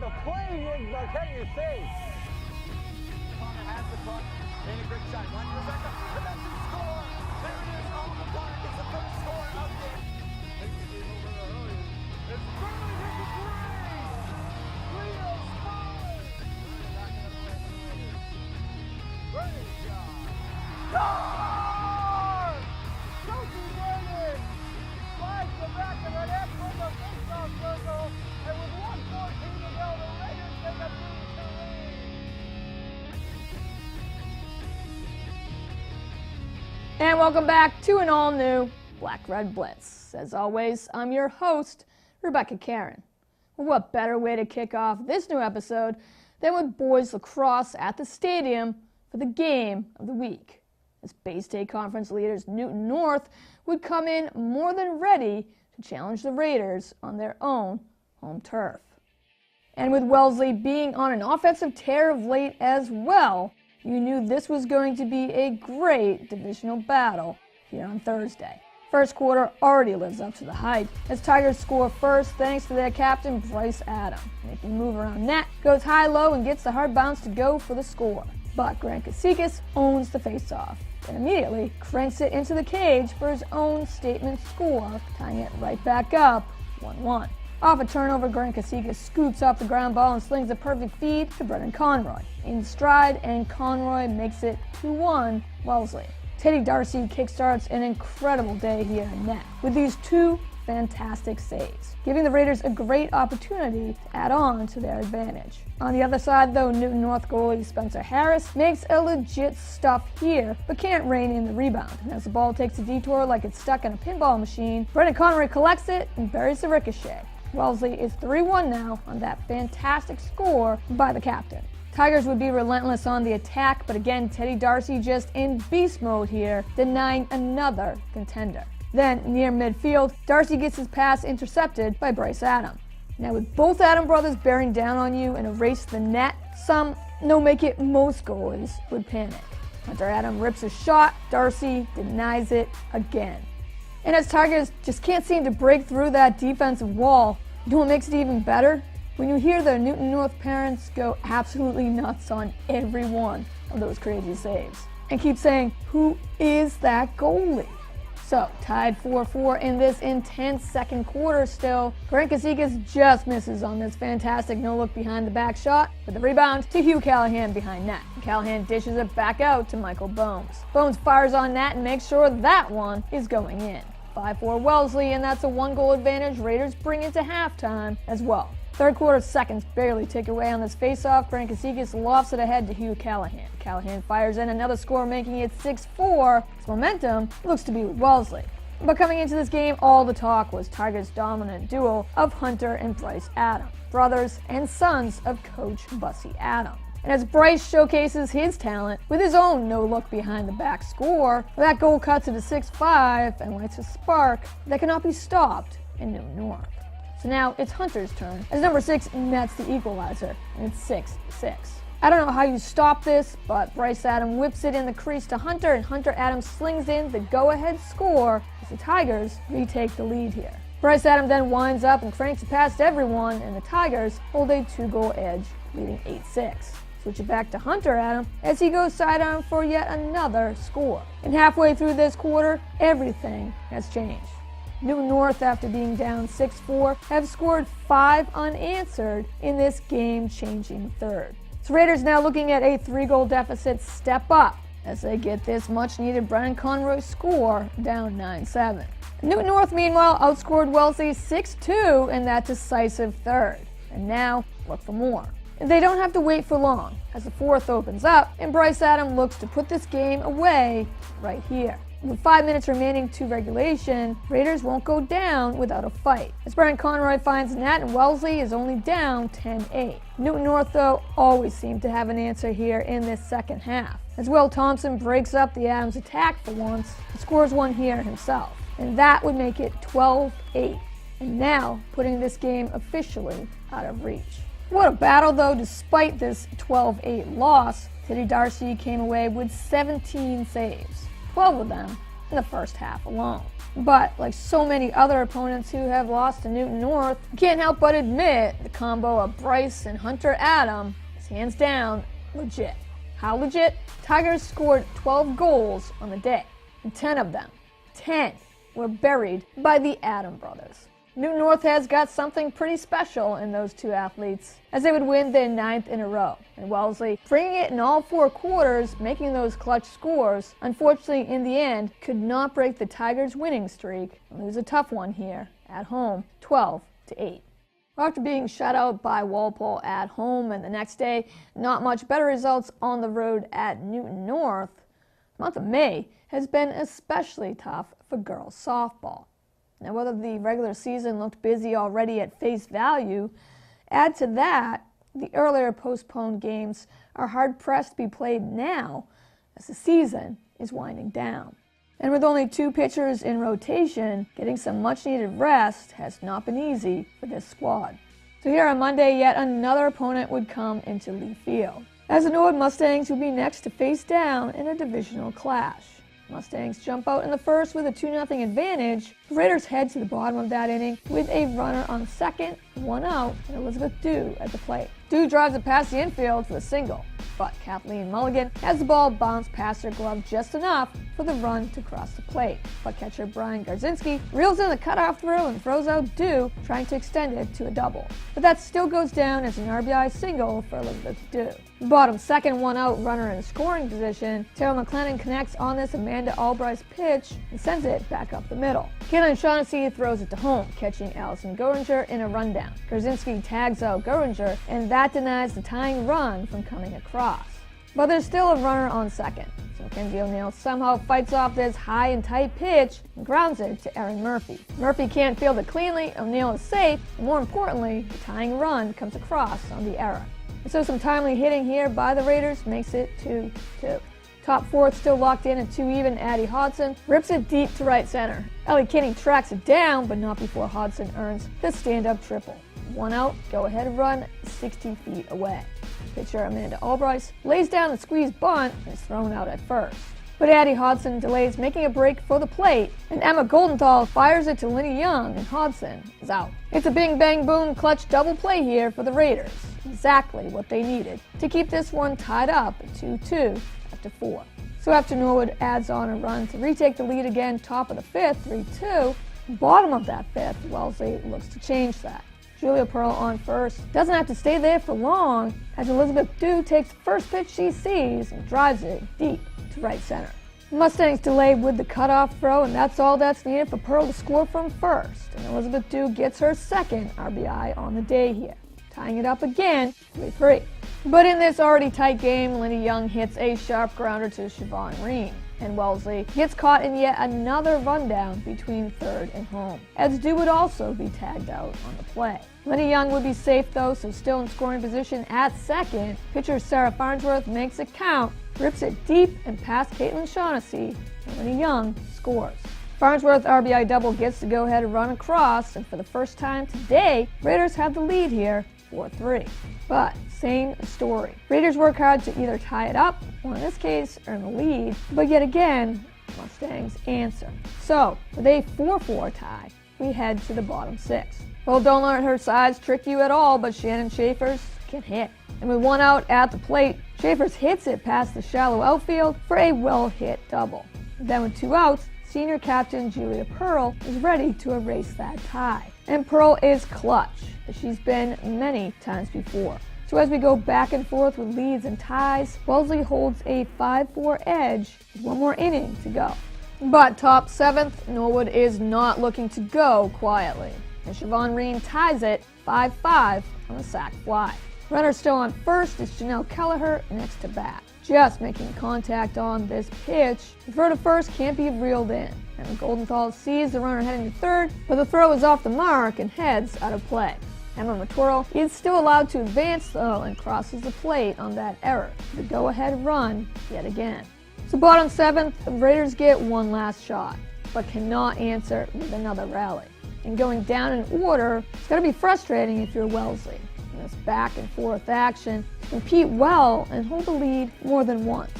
the play is, but can you see? Connor has the puck. Made a great shot. One goes back up. And that's the score. There it is. On the block. It's the first score of the game. Takes the game over the Hurrians. It's Framingham to three. Leo scores. Great shot. Score! Sophie Vernon slides the back of the net from the face-off circle, and with 1:14 to go, the Raiders take a 3-2 lead. And welcome back to an all-new Black Red Blitz. As always, I'm your host, Rebecca Karen. Well, what better way to kick off this new episode than with boys lacrosse at the stadium for the game of the week, as Bay State Conference leaders Newton North would come in more than ready to challenge the Raiders on their own home turf. And with Wellesley being on an offensive tear of late as well, you knew this was going to be a great divisional battle here on Thursday. First quarter already lives up to the hype as Tigers score first thanks to their captain Bryce Adam. Making a move around net, goes high-low and gets the hard bounce to go for the score. But Grant Kasikis owns the faceoff and immediately cranks it into the cage for his own statement score, tying it right back up 1-1. Off a turnover, Grant Kasikis scoops up the ground ball and slings a perfect feed to Brendan Conroy. In stride, and Conroy makes it 2-1 Wellesley. Teddy Darcy kickstarts an incredible day here in net with these two fantastic saves, giving the Raiders a great opportunity to add on to their advantage. On the other side, though, Newton North goalie Spencer Harris makes a legit stuff here, but can't rein in the rebound. And as the ball takes a detour like it's stuck in a pinball machine, Brendan Conroy collects it and buries the ricochet. Wellesley is 3-1 now on that fantastic score by the captain. Tigers would be relentless on the attack, but again, Teddy Darcy just in beast mode here, denying another contender. Then, near midfield, Darcy gets his pass intercepted by Bryce Adam. Now, with both Adam brothers bearing down on you and a race to the net, some, no make it most goalies, would panic. Hunter Adam rips a shot, Darcy denies it again. And as Tigers just can't seem to break through that defensive wall, you know what makes it even better? When you hear the Newton North parents go absolutely nuts on every one of those crazy saves and keep saying, who is that goalie? So, tied 4-4 in this intense second quarter still, Grant Kasikis just misses on this fantastic no-look behind the back shot, with the rebound to Hugh Callahan behind net. Callahan dishes it back out to Michael Bones. Bones fires on net and makes sure that one is going in. 5-4 Wellesley, and that's a one-goal advantage Raiders bring into halftime as well. Third quarter seconds barely tick away on this face-off. Grant Kasikis lofts it ahead to Hugh Callahan. Callahan fires in another score, making it 6-4. His momentum looks to be with Wellesley. But coming into this game, all the talk was Tigers' dominant duo of Hunter and Bryce Adam, brothers and sons of Coach Bussy Adam. And as Bryce showcases his talent with his own no-look behind the back score, that goal cuts it to 6-5 and lights a spark that cannot be stopped in Newton North. So now it's Hunter's turn, as number 6 nets the equalizer, and it's 6-6. I don't know how you stop this, but Bryce Adam whips it in the crease to Hunter, and Hunter Adam slings in the go-ahead score as the Tigers retake the lead here. Bryce Adam then winds up and cranks it past everyone, and the Tigers hold a 2-goal edge, leading 8-6. Switch it back to Hunter Adam as he goes sidearm for yet another score. And halfway through this quarter, everything has changed. Newton North, after being down 6-4, have scored 5 unanswered in this game-changing third. So Raiders now looking at a 3-goal deficit step up as they get this much-needed Brendan Conroy score down 9-7. Newton North, meanwhile, outscored Wellesley 6-2 in that decisive third. And now, look for more. They don't have to wait for long, as the fourth opens up, and Bryce Adam looks to put this game away right here. With 5 minutes remaining to regulation, Raiders won't go down without a fight, as Brendan Conroy finds net and Wellesley is only down 10-8. Newton North, though, always seemed to have an answer here in this second half, as Will Thompson breaks up the Adams attack for once and scores one here himself, and that would make it 12-8, and now putting this game officially out of reach. What a battle, though. Despite this 12-8 loss, Teddy Darcy came away with 17 saves, 12 of them in the first half alone. But like so many other opponents who have lost to Newton North, you can't help but admit the combo of Bryce and Hunter Adam is hands down legit. How legit? Tigers scored 12 goals on the day, and 10 of them, 10, were buried by the Adam brothers. Newton North has got something pretty special in those two athletes, as they would win their 9th in a row. And Wellesley, bringing it in all 4 quarters, making those clutch scores, unfortunately in the end, could not break the Tigers' winning streak. It was a tough one here, at home, 12-8. After being shut out by Walpole at home and the next day, not much better results on the road at Newton North, the month of May has been especially tough for girls softball. Now, whether the regular season looked busy already at face value, add to that, the earlier postponed games are hard-pressed to be played now as the season is winding down. And with only 2 pitchers in rotation, getting some much-needed rest has not been easy for this squad. So here on Monday, yet another opponent would come into Lee Field, as the Norwood Mustangs would be next to face down in a divisional clash. Mustangs jump out in the first with a 2-0 advantage. The Raiders head to the bottom of that inning with a runner on second, 1 out, and Elizabeth Dew at the plate. Dew drives it past the infield for a single, but Kathleen Mulligan has the ball bounce past her glove just enough for the run to cross the plate. But catcher Brian Garzinski reels in the cutoff throw and throws out Dew, trying to extend it to a double. But that still goes down as an RBI single for Elizabeth Dew. The bottom second, 1 out runner in scoring position, Tara McLennan connects on this Amanda Albright's pitch and sends it back up the middle. Caitlin Shaughnessy throws it to home, catching Allison Goringer in a rundown. Garzinski tags out Goringer, and that denies the tying run from coming across. But there's still a runner on second, so Mackenzie O'Neill somehow fights off this high and tight pitch and grounds it to Erin Murphy. Murphy can't field it cleanly, O'Neill is safe, and more importantly, the tying run comes across on the error. And so some timely hitting here by the Raiders makes it 2-2. Top fourth still locked in at 2 even. Addie Hodson rips it deep to right center. Ellie Kinney tracks it down, but not before Hodson earns the stand-up triple. 1 out, go-ahead run 60 feet away. Pitcher Amanda Albright lays down the squeeze bunt and is thrown out at first. But Addie Hodson delays making a break for the plate, and Emma Goldenthal fires it to Linny Young, and Hodson is out. It's a bing-bang-boom clutch double play here for the Raiders. Exactly what they needed to keep this one tied up at 2-2 after 4. So after Norwood adds on a run to retake the lead again, top of the 5th, 3-2, bottom of that 5th, Wellesley looks to change that. Julia Pearl on first doesn't have to stay there for long as Elizabeth Dew takes the first pitch she sees and drives it deep to right center. The Mustangs delay with the cutoff throw, and that's all that's needed for Pearl to score from first. And Elizabeth Dew gets her second RBI on the day here, tying it up again 3-3. But in this already tight game, Linny Young hits a sharp grounder to Siobhan Reen, and Wellesley gets caught in yet another rundown between third and home, as Dew would also be tagged out on the play. Linny Young would be safe though, so still in scoring position at second. Pitcher Sarah Farnsworth makes it count, rips it deep and past Caitlin Shaughnessy, and Linny Young scores. Farnsworth RBI double gets to go ahead and run across, and for the first time today, Raiders have the lead here, 4-3. But same story. Raiders work hard to either tie it up, or in this case, earn the lead, but yet again, Mustangs answer. So, with a 4-4 tie, we head to the bottom 6. Well, don't let her size trick you at all, but Shannon Schaefers can hit. And with 1 out at the plate, Schaefers hits it past the shallow outfield for a well-hit double. Then with 2 outs, senior captain Julia Pearl is ready to erase that tie. And Pearl is clutch, as she's been many times before. So as we go back and forth with leads and ties, Wellesley holds a 5-4 edge with 1 more inning to go. But top 7th, Norwood is not looking to go quietly, and Siobhan Reen ties it 5-5 on a sac fly. Runner still on first is Janelle Kelleher next to bat, just making contact on this pitch. The throw to first can't be reeled in, and Goldenthal sees the runner heading to third, but the throw is off the mark and heads out of play. Emma Mattoro is still allowed to advance though and crosses the plate on that error. The go-ahead run yet again. So bottom 7th, the Raiders get 1 last shot, but cannot answer with another rally. And going down in order, it's going to be frustrating if you're Wellesley. In this back and forth action, compete well and hold the lead more than once,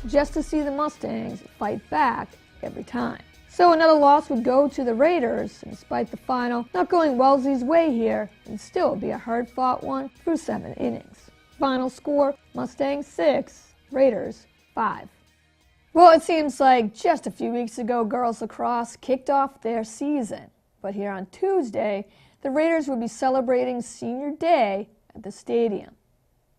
just to see the Mustangs fight back every time. So another loss would go to the Raiders, and despite the final not going Wellesley's way here, it'd still be a hard-fought one through 7 innings. Final score, Mustangs 6, Raiders 5. Well, it seems like just a few weeks ago, girls lacrosse kicked off their season. But here on Tuesday, the Raiders would be celebrating Senior Day at the stadium.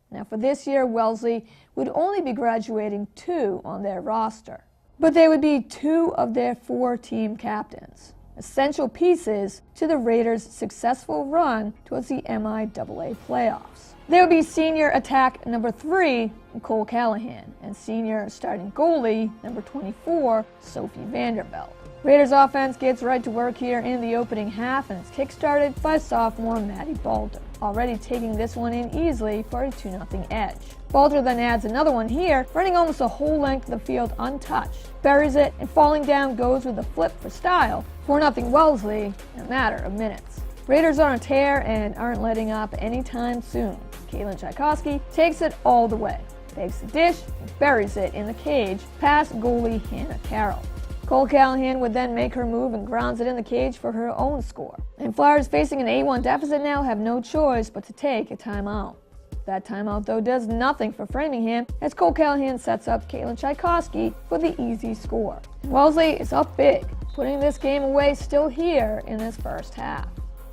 Now for this year, Wellesley would only be graduating 2 on their roster. But they would be 2 of their 4 team captains, essential pieces to the Raiders' successful run towards the MIAA playoffs. There would be senior attack number 3, Cole Callahan, and senior starting goalie number 24, Sophie Vanderveld. Raiders offense gets right to work here in the opening half, and it's kick-started by sophomore Maddie Balter, already taking this one in easily for a 2-0 edge. Balter then adds another one here, running almost the whole length of the field untouched, buries it, and falling down goes with a flip for style, 4-0 Wellesley in a matter of minutes. Raiders are on a tear and aren't letting up anytime soon. Caitlin Tchaikovsky takes it all the way, takes the dish, and buries it in the cage past goalie Hannah Carroll. Cole Callahan would then make her move and grounds it in the cage for her own score. And Flyers, facing an 8-1 deficit now, have no choice but to take a timeout. That timeout, though, does nothing for Framingham as Cole Callahan sets up Caitlin Tchaikovsky for the easy score. And Wellesley is up big, putting this game away still here in this first half.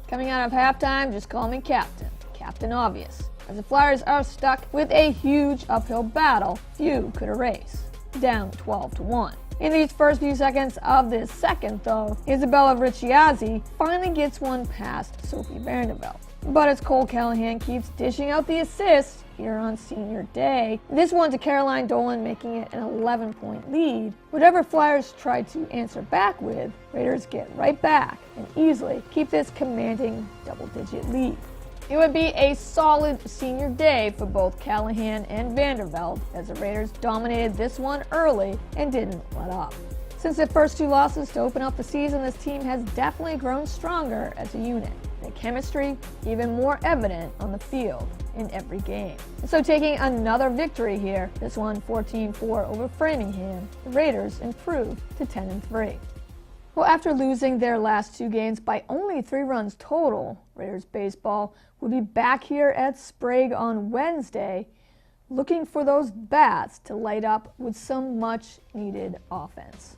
Coming out of halftime, just call me Captain. Captain Obvious, as the Flyers are stuck with a huge uphill battle few could erase, down 12-1. In these first few seconds of this second, though, Isabella Ricciazzi finally gets one past Sophie Vanderveld. But as Cole Callahan keeps dishing out the assists here on Senior Day, this one to Caroline Dolan, making it an 11-point lead. Whatever Flyers try to answer back with, Raiders get right back and easily keep this commanding double-digit lead. It would be a solid senior day for both Callahan and Vanderveld as the Raiders dominated this one early and didn't let up. Since their first 2 losses to open up the season, this team has definitely grown stronger as a unit. The chemistry even more evident on the field in every game. And so taking another victory here, this one 14-4 over Framingham, the Raiders improved to 10-3. Well, after losing their last 2 games by only 3 runs total, Raiders baseball will be back here at Sprague on Wednesday, looking for those bats to light up with some much-needed offense.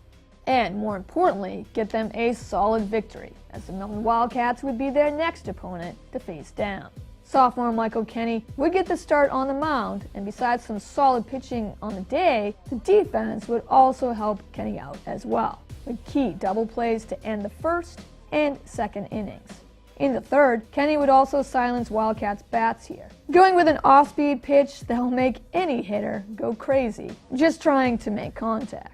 And more importantly, get them a solid victory, as the Milton Wildcats would be their next opponent to face down. Sophomore Michael Kenny would get the start on the mound, and besides some solid pitching on the day, the defense would also help Kenny out as well, with key double plays to end the first and second innings. In the third, Kenny would also silence Wildcats' bats here, going with an off-speed pitch that'll make any hitter go crazy, just trying to make contact.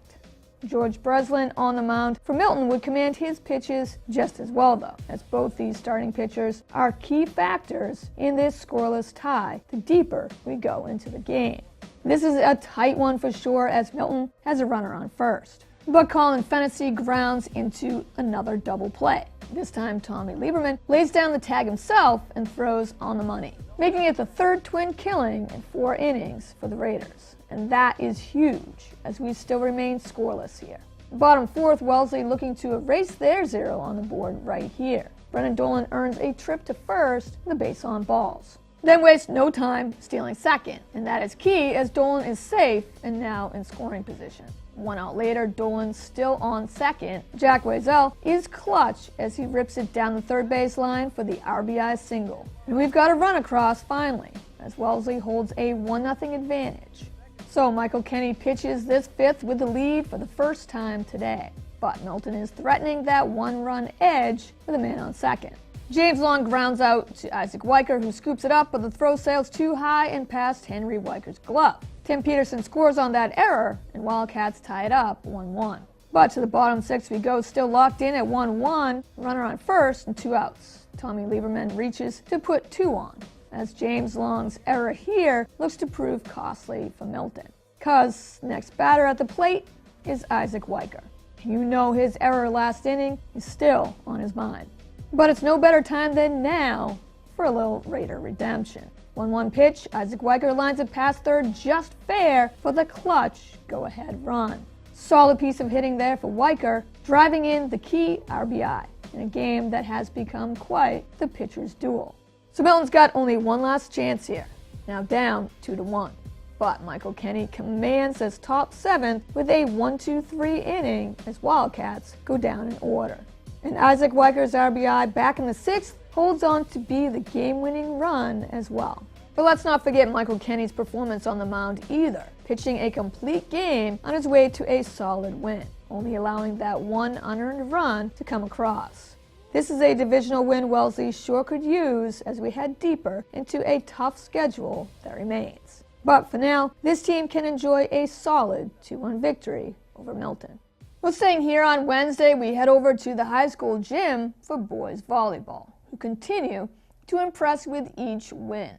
George Breslin on the mound for Milton would command his pitches just as well, though, as both these starting pitchers are key factors in this scoreless tie the deeper we go into the game. This is a tight one for sure, as Milton has a runner on first. But Colin Fennessy grounds into another double play. This time, Tommy Lieberman lays down the tag himself and throws on the money, making it the 3rd twin killing in 4 innings for the Raiders. And that is huge, as we still remain scoreless here. Bottom 4th, Wellesley looking to erase their 0 on the board right here. Brennan Dolan earns a trip to first and the base on balls. Then wastes no time stealing second, and that is key as Dolan is safe and now in scoring position. 1 out later, Dolan's still on second. Jack Weisel is clutch as he rips it down the third base line for the RBI single. And we've got a run across finally, as Wellesley holds a 1-0 advantage. So Michael Kenny pitches this 5th with the lead for the first time today. But Milton is threatening that 1-run edge with a man on second. James Long grounds out to Isaac Weicker, who scoops it up, but the throw sails too high and past Henry Weicker's glove. Tim Peterson scores on that error, and Wildcats tie it up 1-1. But to the bottom 6 we go, still locked in at 1-1, runner on first and 2 outs. Tommy Lieberman reaches to put 2 on, as James Long's error here looks to prove costly for Milton, cause next batter at the plate is Isaac Weicker. You know his error last inning is still on his mind. But it's no better time than now for a little Raider redemption. 1-1 pitch, Isaac Weicker lines it past third just fair for the clutch go-ahead run. Solid piece of hitting there for Weicker, driving in the key RBI in a game that has become quite the pitcher's duel. So Milton's got only one last chance here, now down 2-1. But Michael Kenny commands his top 7th with a 1-2-3 inning as Wildcats go down in order. And Isaac Weicker's RBI back in the 6th holds on to be the game-winning run as well. But let's not forget Michael Kenny's performance on the mound either, pitching a complete game on his way to a solid win, only allowing that one unearned run to come across. This is a divisional win Wellesley sure could use as we head deeper into a tough schedule that remains. But for now, this team can enjoy a solid 2-1 victory over Milton. Well, staying here on Wednesday, we head over to the high school gym for boys volleyball, who continue to impress with each win,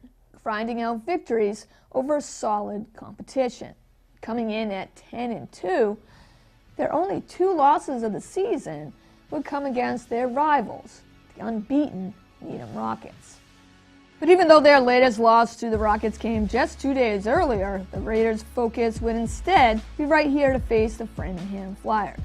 grinding out victories over solid competition. Coming in at 10-2, their only 2 losses of the season would come against their rivals, the unbeaten Needham Rockets. But even though their latest loss to the Rockets came just 2 days earlier, the Raiders' focus would instead be right here to face the Framingham Flyers.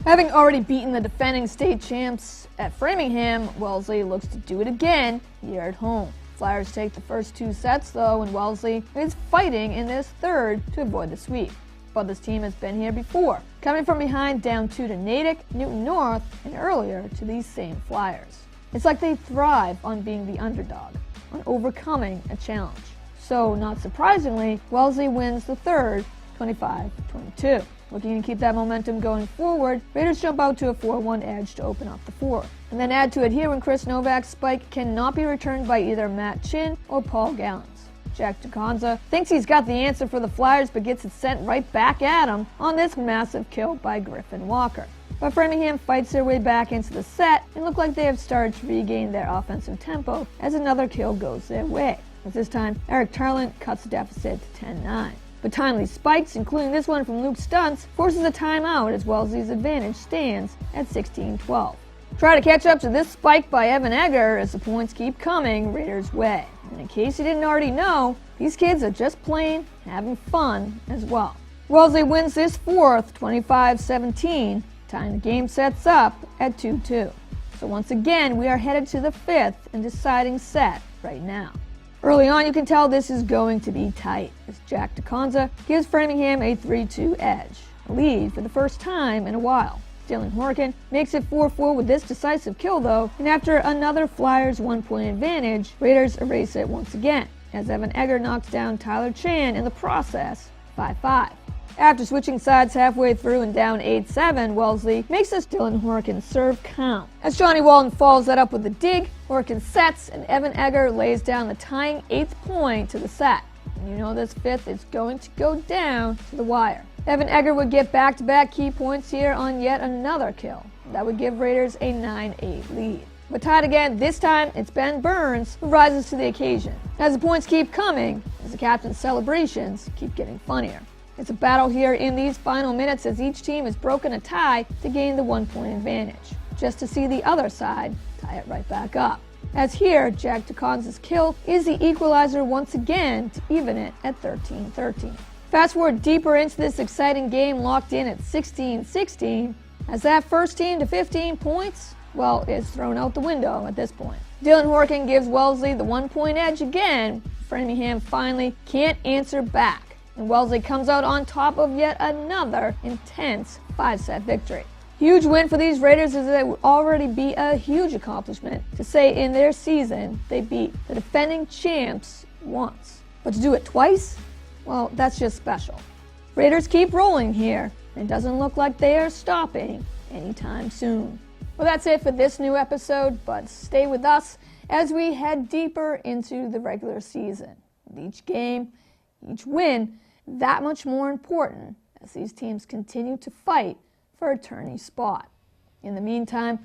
Having already beaten the defending state champs at Framingham, Wellesley looks to do it again here at home. Flyers take the first 2 sets though, and Wellesley is fighting in this third to avoid the sweep. But this team has been here before, coming from behind down 2 to Natick, Newton North, and earlier to these same Flyers. It's like they thrive on being the underdog, on overcoming a challenge. So, not surprisingly, Wellesley wins the third, 25-22. Looking to keep that momentum going forward, Raiders jump out to a 4-1 edge to open up the fourth. And then add to it here when Chris Novak's spike cannot be returned by either Matt Chin or Paul Gallons. Jack DeConza thinks he's got the answer for the Flyers but gets it sent right back at him on this massive kill by Griffin Walker. But Framingham fights their way back into the set and look like they have started to regain their offensive tempo as another kill goes their way. At this time, Eric Tarlant cuts the deficit to 10-9. But timely spikes, including this one from Luke Stuntz, forces a timeout as Wellesley's advantage stands at 16-12. Try to catch up to this spike by Evan Egger as the points keep coming Raiders' way. And in case you didn't already know, these kids are just plain having fun as well. Wellesley wins this fourth, 25-17, tying the game sets up at 2-2. So once again, we are headed to the 5th and deciding set right now. Early on, you can tell this is going to be tight as Jack DeConza gives Framingham a 3-2 edge, a lead for the first time in a while. Dylan Horkin makes it 4-4 with this decisive kill though, and after another Flyers 1-point advantage, Raiders erase it once again, as Evan Egger knocks down Tyler Chan in the process, 5-5. After switching sides halfway through and down 8-7, Wellesley makes this Dylan Horkin serve count. As Johnny Walton follows that up with a dig, Horkin sets and Evan Egger lays down the tying 8th point to the set. And you know this 5th is going to go down to the wire. Evan Egger would get back-to-back key points here on yet another kill. That would give Raiders a 9-8 lead. But tied again, this time it's Ben Burns who rises to the occasion. As the points keep coming, as the captain's celebrations keep getting funnier. It's a battle here in these final minutes as each team has broken a tie to gain the 1-point advantage, just to see the other side tie it right back up. As here, Jack DeConza's kill is the equalizer once again to even it at 13-13. Fast forward deeper into this exciting game locked in at 16-16, as that first team to 15 points, well, is thrown out the window at this point. Dylan Horkin gives Wellesley the 1-point edge again. Framingham finally can't answer back, and Wellesley comes out on top of yet another intense 5-set victory. Huge win for these Raiders as it would already be a huge accomplishment to say in their season they beat the defending champs once. But to do it twice? Well, that's just special. Raiders keep rolling here, and it doesn't look like they are stopping anytime soon. Well, that's it for this new episode, but stay with us as we head deeper into the regular season. With each game, each win, that much more important as these teams continue to fight for a tourney spot. In the meantime,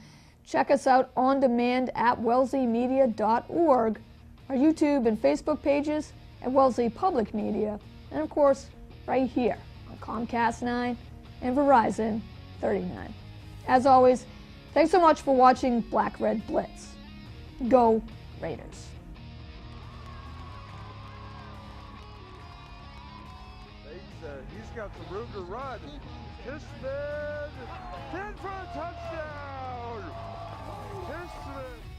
check us out on demand at wellesleymedia.org, our YouTube and Facebook pages at Wellesley Public Media, and of course, right here on Comcast 9 and Verizon 39. As always, thanks so much for watching Black Red Blitz. Go Raiders! He's He's got some room to run. Kissman in for a touchdown. Kissman.